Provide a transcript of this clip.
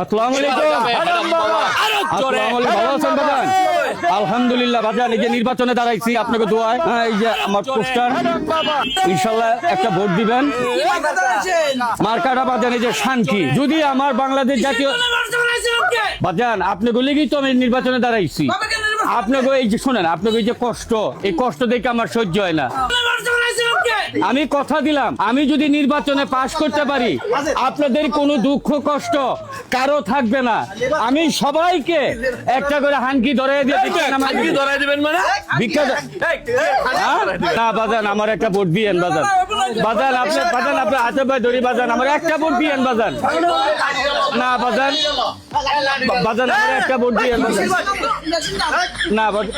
আসসালামু আলাইকুম। আসসালামু আলাইকুম। ভালো আছেন বাজান? আলহামদুলিল্লাহ বাজান, এই যে নির্বাচনে দাঁড়াইছি আপনাকে দোয়ায়। এই যে আমার পোস্টার, ইনশাল্লাহ একটা ভোট দিবেন। মার্কাটা বাজান এই যে শান্তি। যদি আমার বাংলাদেশ জাতীয় বাজান আপনাকে লেগেই তো আমি নির্বাচনে দাঁড়াইছি। আপনাকে এই যে শোনেন, আপনাকে এই যে কষ্ট, এই কষ্ট দেখে আমার সহ্য হয় না। আমি কথা দিলাম, আমি যদি নির্বাচনে পাশ করতে পারি আপনাদের কোনো দুঃখ কষ্ট কারো থাকবে না। আমি সবাইকে একটা করে হানকি ধরাই দিয়ে না বাজান, আমার একটা ভোট দিয়েন বাজান। বাজান আপনি বাজান, আপনি হাতে পায়ে ধরি বাজান, আমার একটা ভোট দিয়েন বাজান। না বাজান, বাজান আমার একটা ভোট দিয়েন বাজান। না বাজান